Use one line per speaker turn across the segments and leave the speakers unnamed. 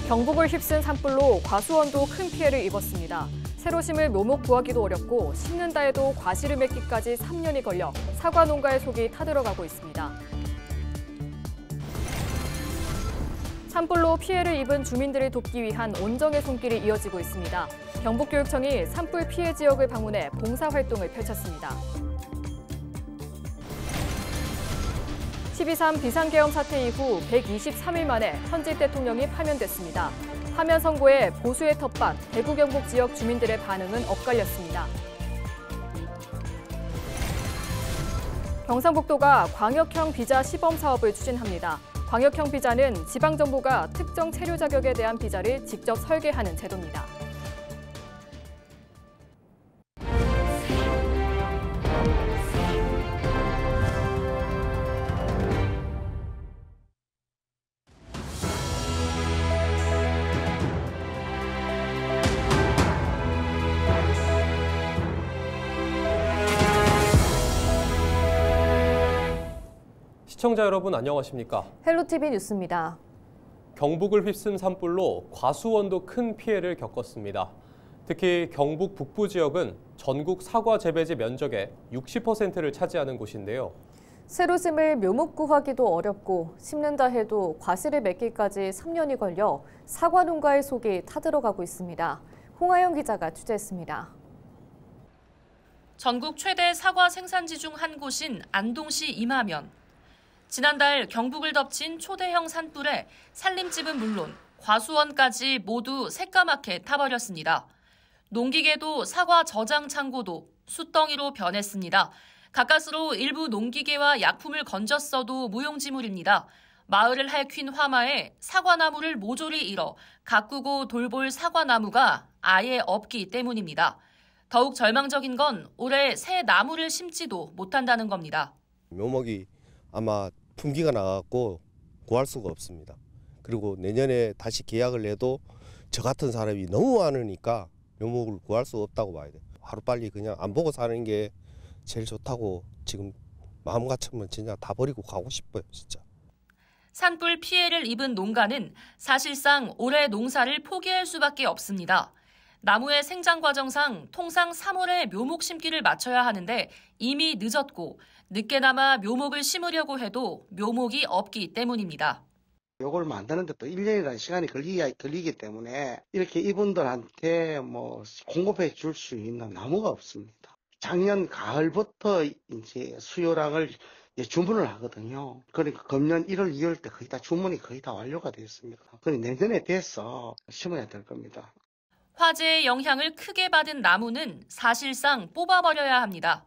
경북을 휩쓴 산불로 과수원도 큰 피해를 입었습니다. 새로 심을 묘목 구하기도 어렵고 심는다 해도 과실을 맺기까지 3년이 걸려 사과 농가의 속이 타들어가고 있습니다. 산불로 피해를 입은 주민들을 돕기 위한 온정의 손길이 이어지고 있습니다. 경북교육청이 산불 피해 지역을 방문해 봉사활동을 펼쳤습니다. 12.3 비상계엄 사태 이후 123일 만에 현직 대통령이 파면됐습니다. 파면 선고에 보수의 텃밭, 대구 경북 지역 주민들의 반응은 엇갈렸습니다. 경상북도가 광역형 비자 시범 사업을 추진합니다. 광역형 비자는 지방정부가 특정 체류 자격에 대한 비자를 직접 설계하는 제도입니다.
시청자 여러분 안녕하십니까?
헬로티비 뉴스입니다.
경북을 휩쓴 산불로 과수원도 큰 피해를 겪었습니다. 특히 경북 북부 지역은 전국 사과 재배지 면적의 60%를 차지하는 곳인데요.
새로 심을 묘목 구하기도 어렵고 심는다 해도 과실을 맺기까지 3년이 걸려 사과 농가의 속이 타들어가고 있습니다. 홍하영 기자가 취재했습니다.
전국 최대 사과 생산지 중 한 곳인 안동시 임하면. 지난달 경북을 덮친 초대형 산불에 살림집은 물론 과수원까지 모두 새까맣게 타버렸습니다. 농기계도 사과 저장 창고도 숯덩이로 변했습니다. 가까스로 일부 농기계와 약품을 건졌어도 무용지물입니다. 마을을 핥힌 화마에 사과나무를 모조리 잃어 가꾸고 돌볼 사과나무가 아예 없기 때문입니다. 더욱 절망적인 건 올해 새 나무를 심지도 못한다는 겁니다.
묘목이 아마 품기가 나갔고 구할 수가 없습니다. 그리고 내년에 다시 계약을 해도 저 같은 사람이 너무 많으니까 묘목을 구할 수 없다고 봐야 돼요. 하루빨리 그냥 안 보고 사는 게 제일 좋다고 지금 마음 같으면 진짜 다 버리고 가고 싶어요, 진짜.
산불 피해를 입은 농가는 사실상 올해 농사를 포기할 수밖에 없습니다. 나무의 생장 과정상 통상 3월에 묘목 심기를 마쳐야 하는데 이미 늦었고 늦게나마 묘목을 심으려고 해도 묘목이 없기 때문입니다.
요걸 만드는데 또 1년이라는 시간이 걸리기 때문에 이렇게 이분들한테 공급해 줄 수 있는 나무가 없습니다. 작년 가을부터 이제 수요량을 주문을 하거든요. 그러니까 금년 1월, 2월 때 주문이 거의 다 완료가 되었습니다. 그러니 내년에 돼서 심어야 될 겁니다.
화재의 영향을 크게 받은 나무는 사실상 뽑아버려야 합니다.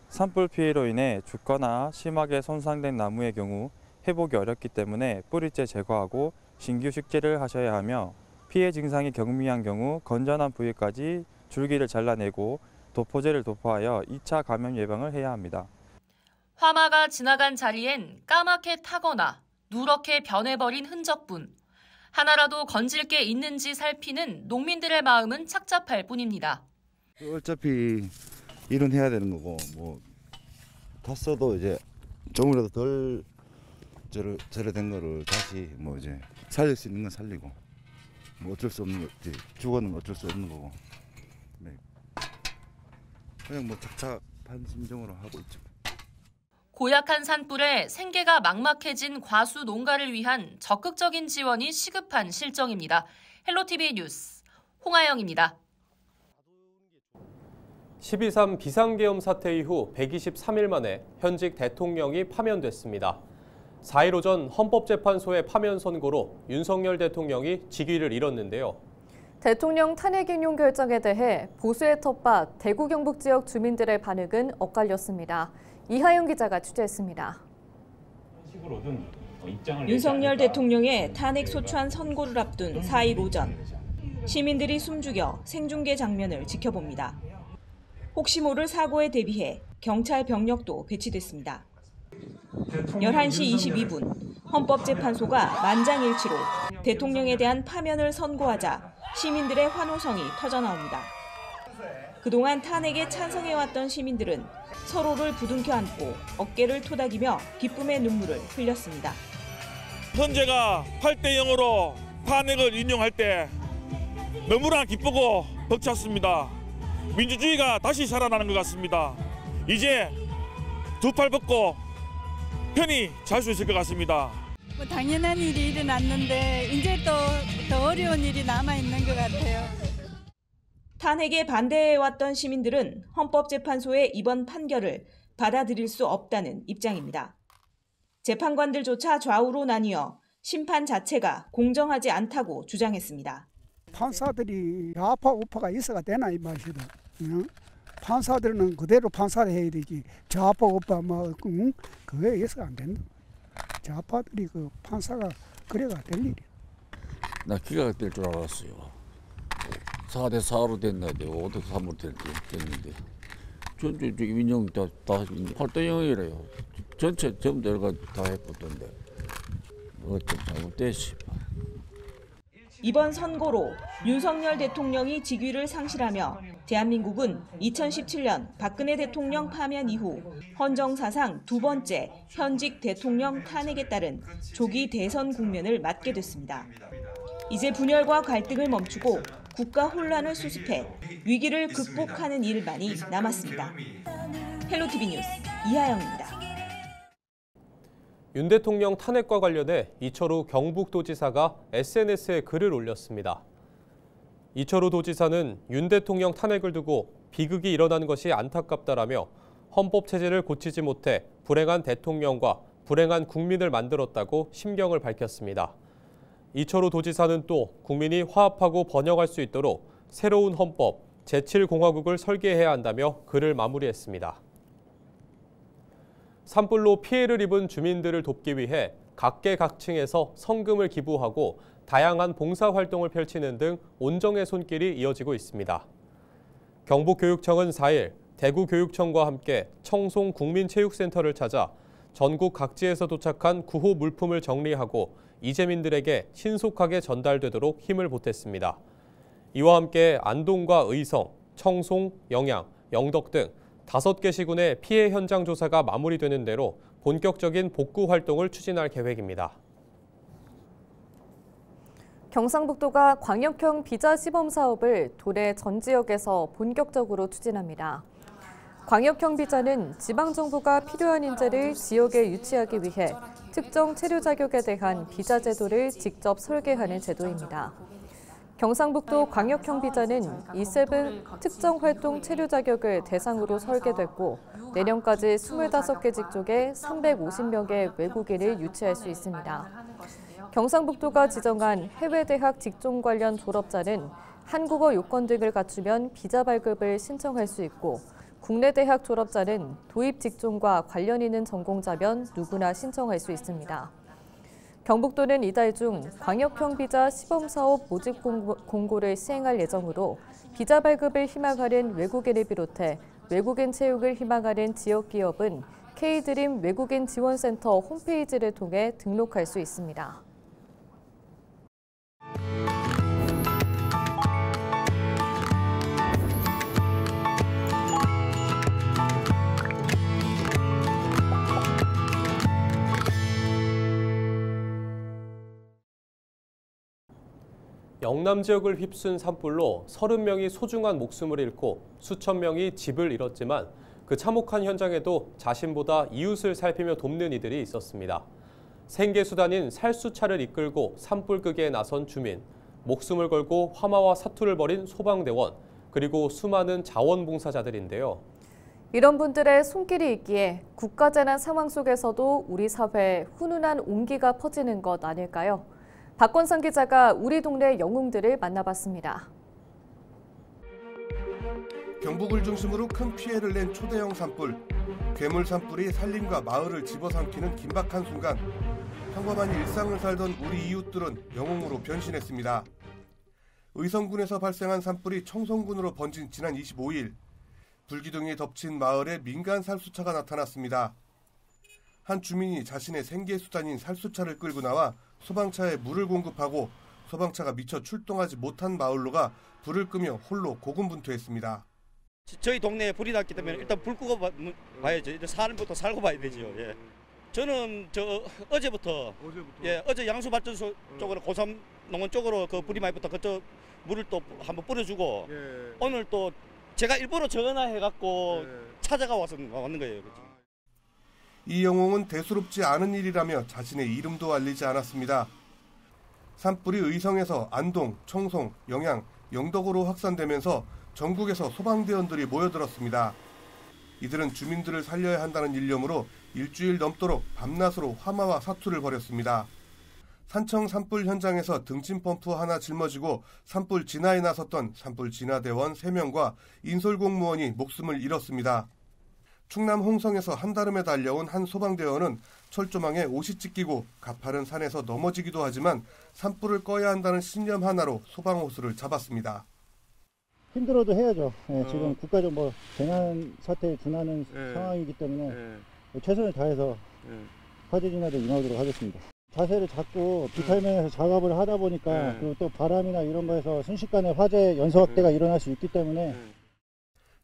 산불 피해로 인해 죽거나 심하게 손상된 나무의 경우 회복이 어렵기 때문에 뿌리째 제거하고 신규 식재를 하셔야 하며 피해 증상이 경미한 경우 건전한 부위까지 줄기를 잘라내고 도포제를 도포하여 2차 감염 예방을 해야 합니다.
화마가 지나간 자리엔 까맣게 타거나 누렇게 변해버린 흔적뿐. 하나라도 건질 게 있는지 살피는 농민들의 마음은 착잡할 뿐입니다.
어차피 일은 해야 되는 거고 다 써도 이제 조금이라도 덜 절여된 거를 다시 이제 살릴 수 있는 건 살리고 어쩔 수 없는 거지. 죽어는 어쩔 수 없는 거고. 네. 그냥 착잡한 심정으로 하고 있죠.
고약한 산불에 생계가 막막해진 과수 농가를 위한 적극적인 지원이 시급한 실정입니다. 헬로티비 뉴스 홍하영입니다.
12.3 비상계엄 사태 이후 123일 만에 현직 대통령이 파면됐습니다. 4일 오전 헌법재판소의 파면 선고로 윤석열 대통령이 직위를 잃었는데요.
대통령 탄핵 인용 결정에 대해 보수의 텃밭, 대구 경북 지역 주민들의 반응은 엇갈렸습니다. 이하영 기자가 취재했습니다.
윤석열 대통령의 탄핵 소추안 선고를 앞둔 4일 오전, 시민들이 숨죽여 생중계 장면을 지켜봅니다. 혹시 모를 사고에 대비해 경찰 병력도 배치됐습니다. 11시 22분, 헌법재판소가 만장일치로 대통령에 대한 파면을 선고하자 시민들의 환호성이 터져나옵니다. 그동안 탄핵에 찬성해왔던 시민들은 서로를 부둥켜 안고 어깨를 토닥이며 기쁨의 눈물을 흘렸습니다.
헌재가 8대 0으로 탄핵을 인용할 때 너무나 기쁘고 벅찼습니다. 민주주의가 다시 살아나는 것 같습니다. 이제 두 팔 뻗고 편히 잘 수 있을 것 같습니다.
뭐 당연한 일이 일어났는데 이제 또 더 어려운 일이 남아있는 것 같아요.
탄핵에 반대해왔던 시민들은 헌법재판소의 이번 판결을 받아들일 수 없다는 입장입니다. 재판관들조차 좌우로 나뉘어 심판 자체가 공정하지 않다고 주장했습니다.
판사들이 좌파 우파가 있어가 되나 이 말이다. 판사들은 그대로 판사를 해야 되지. 좌파 우파 그게 있어가 안 된다. 좌파들이 그 판사가 그래가 될 일이야.
나 기가 될 줄 알았어요. 4대 4로 됐는데 5대 3으로 됐는데 전체 인용 다 8대 0이래요. 전체 전부 다 해보던데 어쩜 잘못됐지.
이번 선고로 윤석열 대통령이 직위를 상실하며 대한민국은 2017년 박근혜 대통령 파면 이후 헌정사상 두 번째 현직 대통령 탄핵에 따른 조기 대선 국면을 맞게 됐습니다. 이제 분열과 갈등을 멈추고 국가 혼란을 수습해 위기를 극복하는 일만이 남았습니다. 헬로티비 뉴스 이하영입니다.
윤 대통령 탄핵과 관련해 이철우 경북도지사가 SNS에 글을 올렸습니다. 이철우 도지사는 윤 대통령 탄핵을 두고 비극이 일어난 것이 안타깝다라며 헌법 체제를 고치지 못해 불행한 대통령과 불행한 국민을 만들었다고 심경을 밝혔습니다. 이철우 도지사는 또 국민이 화합하고 번영할 수 있도록 새로운 헌법, 제7공화국을 설계해야 한다며 글을 마무리했습니다. 산불로 피해를 입은 주민들을 돕기 위해 각계각층에서 성금을 기부하고 다양한 봉사활동을 펼치는 등 온정의 손길이 이어지고 있습니다. 경북교육청은 4일 대구교육청과 함께 청송 국민체육센터를 찾아 전국 각지에서 도착한 구호 물품을 정리하고 이재민들에게 신속하게 전달되도록 힘을 보탰습니다. 이와 함께 안동과 의성, 청송, 영양, 영덕 등 5개 시군의 피해 현장 조사가 마무리되는 대로 본격적인 복구 활동을 추진할 계획입니다.
경상북도가 광역형 비자 시범 사업을 도내 전 지역에서 본격적으로 추진합니다. 광역형 비자는 지방정부가 필요한 인재를 지역에 유치하기 위해 특정 체류 자격에 대한 비자 제도를 직접 설계하는 제도입니다. 경상북도 광역형 비자는 E7 특정 활동 체류 자격을 대상으로 설계됐고 내년까지 25개 직종에 350명의 외국인을 유치할 수 있습니다. 경상북도가 지정한 해외대학 직종 관련 졸업자는 한국어 요건 등을 갖추면 비자 발급을 신청할 수 있고 국내 대학 졸업자는 도입 직종과 관련 있는 전공자면 누구나 신청할 수 있습니다. 경북도는 이달 중 광역형 비자 시범사업 모집 공고를 시행할 예정으로 비자 발급을 희망하는 외국인을 비롯해 외국인 채용을 희망하는 지역기업은 K드림 외국인 지원센터 홈페이지를 통해 등록할 수 있습니다.
영남 지역을 휩쓴 산불로 30명이 소중한 목숨을 잃고 수천 명이 집을 잃었지만 그 참혹한 현장에도 자신보다 이웃을 살피며 돕는 이들이 있었습니다. 생계수단인 살수차를 이끌고 산불 끄기에 나선 주민, 목숨을 걸고 화마와 사투를 벌인 소방대원, 그리고 수많은 자원봉사자들인데요.
이런 분들의 손길이 있기에 국가재난 상황 속에서도 우리 사회에 훈훈한 온기가 퍼지는 것 아닐까요? 박건상 기자가 우리 동네 영웅들을 만나봤습니다.
경북을 중심으로 큰 피해를 낸 초대형 산불. 괴물 산불이 산림과 마을을 집어삼키는 긴박한 순간 평범한 일상을 살던 우리 이웃들은 영웅으로 변신했습니다. 의성군에서 발생한 산불이 청송군으로 번진 지난 25일 불기둥이 덮친 마을에 민간 살수차가 나타났습니다. 한 주민이 자신의 생계수단인 살수차를 끌고 나와 소방차에 물을 공급하고 소방차가 미처 출동하지 못한 마을로가 불을 끄며 홀로 고군분투했습니다.
저희 동네에 불이 났기 때문에 일단 불 끄고 봐야죠. 일단 사람부터 살고 봐야 되죠. 예. 저는 어제부터 예, 어제 양수발전소 쪽으로 고삼 농원 쪽으로 그 불이 많이 붙어 그쪽 물을 또 한번 뿌려주고 오늘 또 제가 일부러 전화해갖고 찾아가 왔는 거예요.
이 영웅은 대수롭지 않은 일이라며 자신의 이름도 알리지 않았습니다. 산불이 의성에서 안동, 청송, 영양, 영덕으로 확산되면서 전국에서 소방대원들이 모여들었습니다. 이들은 주민들을 살려야 한다는 일념으로 일주일 넘도록 밤낮으로 화마와 사투를 벌였습니다. 산청 산불 현장에서 등짐 펌프 하나 짊어지고 산불 진화에 나섰던 산불 진화대원 3명과 인솔공무원이 목숨을 잃었습니다. 충남 홍성에서 한다름에 달려온 한 소방대원은 철조망에 옷이 찢기고 가파른 산에서 넘어지기도 하지만 산불을 꺼야 한다는 신념 하나로 소방호수를 잡았습니다.
힘들어도 해야죠. 네, 지금 국가적 재난 사태에 준하는 상황이기 때문에 최선을 다해서 화재 진화에 임하도록 하겠습니다. 자세를 잡고 비탈면에서 작업을 하다 보니까 그리고 또 바람이나 이런 거에서 순식간에 화재 연소 확대가 일어날 수 있기 때문에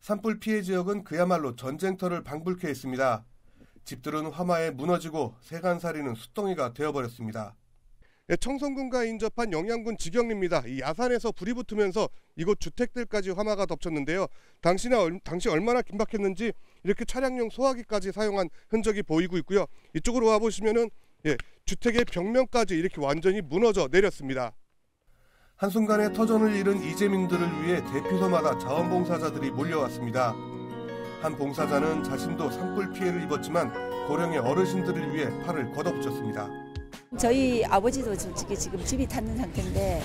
산불 피해 지역은 그야말로 전쟁터를 방불케 했습니다. 집들은 화마에 무너지고 세간살이는 숫덩이가 되어버렸습니다. 청송군과 인접한 영양군 직영리입니다. 이 야산에서 불이 붙으면서 이곳 주택들까지 화마가 덮쳤는데요. 당시 얼마나 긴박했는지 이렇게 차량용 소화기까지 사용한 흔적이 보이고 있고요. 이쪽으로 와보시면은 주택의 벽면까지 이렇게 완전히 무너져 내렸습니다. 한순간에 터전을 잃은 이재민들을 위해 대피소마다 자원봉사자들이 몰려왔습니다. 한 봉사자는 자신도 산불 피해를 입었지만 고령의 어르신들을 위해 팔을 걷어붙였습니다.
저희 아버지도 솔직히 지금 집이 탔는 상태인데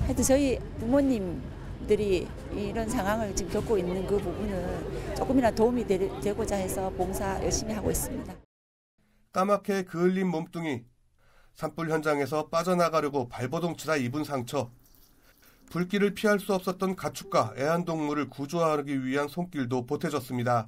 하여튼 저희 부모님들이 이런 상황을 지금 겪고 있는 그 부분은 조금이나 도움이 되고자 해서 봉사 열심히 하고 있습니다.
까맣게 그을린 몸뚱이, 산불 현장에서 빠져나가려고 발버둥치다 입은 상처, 불길을 피할 수 없었던 가축과 애완동물을 구조하기 위한 손길도 보태졌습니다.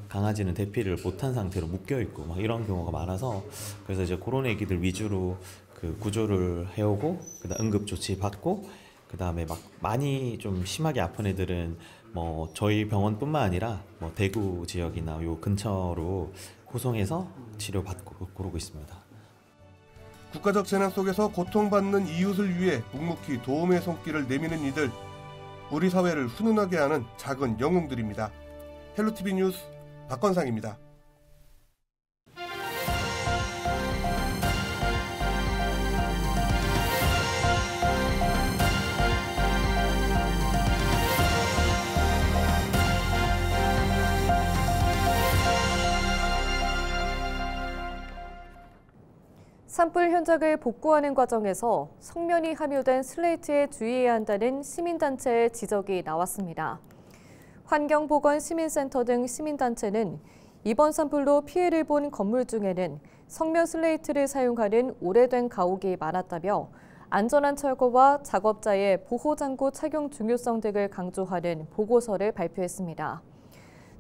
강아지는 대피를 못한 상태로 묶여있고 막 이런 경우가 많아서 그래서 이제 그런 애기들 위주로 그 구조를 해오고 그다음 응급조치 받고 그다음에 막 많이 좀 심하게 아픈 애들은 저희 병원뿐만 아니라 대구 지역이나 요 근처로 호송해서 치료받고 그러고 있습니다.
국가적 재난 속에서 고통받는 이웃을 위해 묵묵히 도움의 손길을 내미는 이들, 우리 사회를 훈훈하게 하는 작은 영웅들입니다. 헬로티비 뉴스 박건상입니다.
산불 현장을 복구하는 과정에서 성면이 함유된 슬레이트에 주의해야 한다는 시민단체의 지적이 나왔습니다. 환경보건시민센터 등 시민단체는 이번 산불로 피해를 본 건물 중에는 성면 슬레이트를 사용하는 오래된 가옥이 많았다며 안전한 철거와 작업자의 보호장구 착용 중요성 등을 강조하는 보고서를 발표했습니다.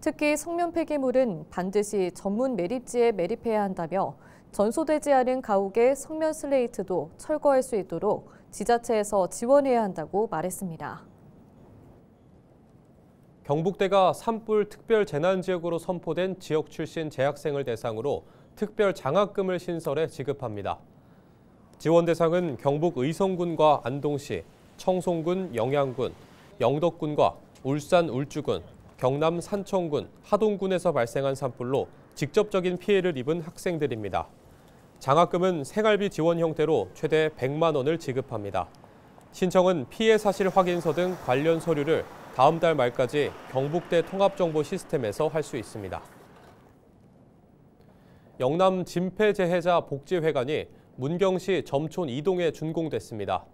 특히 성면 폐기물은 반드시 전문 매립지에 매립해야 한다며 전소되지 않은 가옥의 성면 슬레이트도 철거할 수 있도록 지자체에서 지원해야 한다고 말했습니다.
경북대가 산불 특별 재난지역으로 선포된 지역 출신 재학생을 대상으로 특별 장학금을 신설해 지급합니다. 지원 대상은 경북 의성군과 안동시, 청송군, 영양군, 영덕군과 울산 울주군, 경남 산청군, 하동군에서 발생한 산불로 직접적인 피해를 입은 학생들입니다. 장학금은 생활비 지원 형태로 최대 100만 원을 지급합니다. 신청은 피해 사실 확인서 등 관련 서류를 다음 달 말까지 경북대 통합정보 시스템에서 할 수 있습니다. 영남 진폐재해자 복지회관이 문경시 점촌 2동에 준공됐습니다.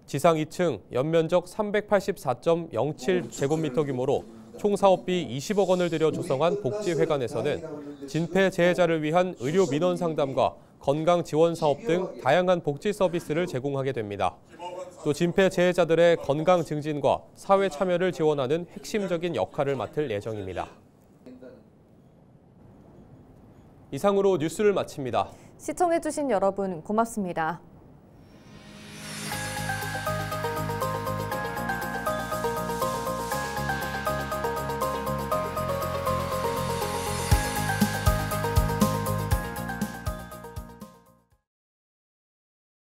지상 2층, 연면적 384.07제곱미터 규모로 총 사업비 20억 원을 들여 조성한 복지회관에서는 진폐재해자를 위한 의료 민원 상담과 건강 지원 사업 등 다양한 복지 서비스를 제공하게 됩니다. 또 진폐재해자들의 건강 증진과 사회 참여를 지원하는 핵심적인 역할을 맡을 예정입니다. 이상으로 뉴스를 마칩니다.
시청해주신 여러분 고맙습니다.